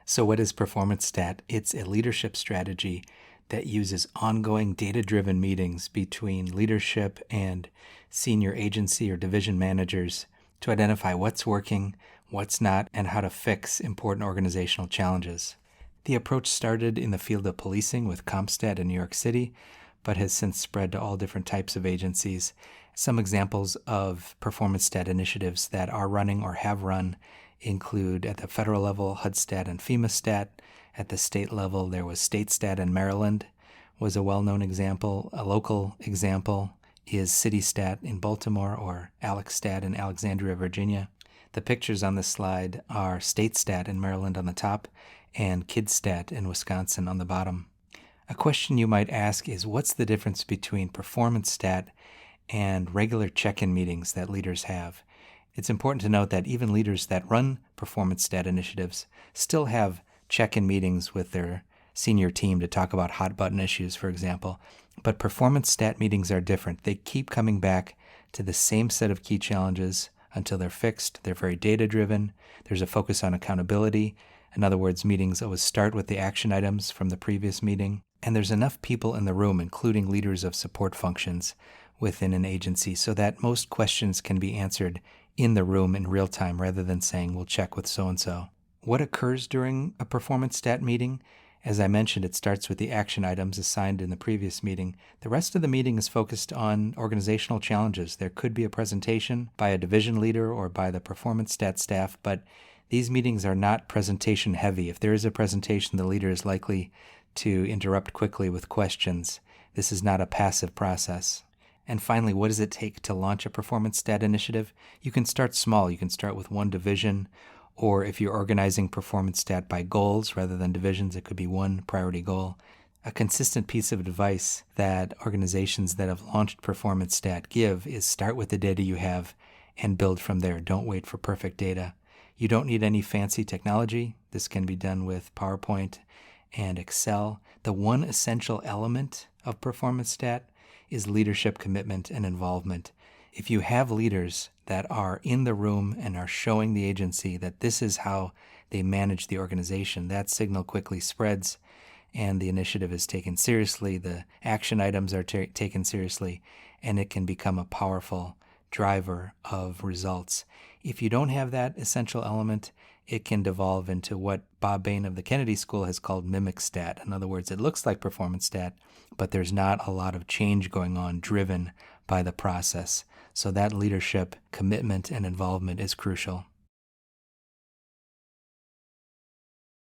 So what is PerformanceStat? It's a leadership strategy that uses ongoing data-driven meetings between leadership and senior agency or division managers to identify what's working, what's not, and how to fix important organizational challenges. The approach started in the field of policing with CompStat in New York City, but has since spread to all different types of agencies. Some examples of PerformanceStat initiatives that are running or have run include at the federal level, HUD-Stat and FEMA-Stat. At the state level, there was StateStat in Maryland, was a well-known example. A local example is CityStat in Baltimore or AlexStat in Alexandria, Virginia. The pictures on this slide are StateStat in Maryland on the top and KidStat in Wisconsin on the bottom. A question you might ask is, what's the difference between PerformanceStat and regular check-in meetings that leaders have? It's important to note that even leaders that run PerformanceStat initiatives still have check-in meetings with their senior team to talk about hot button issues, for example. But PerformanceStat meetings are different. They keep coming back to the same set of key challenges until they're fixed. They're very data-driven. There's a focus on accountability. In other words, meetings always start with the action items from the previous meeting. And there's enough people in the room, including leaders of support functions within an agency, so that most questions can be answered in the room in real time rather than saying, we'll check with so-and-so. What occurs during a PerformanceStat meeting? As I mentioned, it starts with the action items assigned in the previous meeting. The rest of the meeting is focused on organizational challenges. There could be a presentation by a division leader or by the PerformanceStat staff, but these meetings are not presentation heavy. If there is a presentation, the leader is likely to interrupt quickly with questions. This is not a passive process. And finally, what does it take to launch a PerformanceStat initiative? You can start small. You can start with one division, or if you're organizing PerformanceStat by goals rather than divisions, it could be one priority goal. A consistent piece of advice that organizations that have launched PerformanceStat give is start with the data you have and build from there. Don't wait for perfect data. You don't need any fancy technology. This can be done with PowerPoint and Excel. The one essential element of PerformanceStat is leadership commitment and involvement. If you have leaders that are in the room and are showing the agency that this is how they manage the organization, that signal quickly spreads and the initiative is taken seriously, the action items are taken seriously, and it can become a powerful driver of results. If you don't have that essential element, it can devolve into what Bob Bain of the Kennedy School has called mimic stat. In other words, it looks like PerformanceStat, but there's not a lot of change going on driven by the process. So that leadership commitment and involvement is crucial.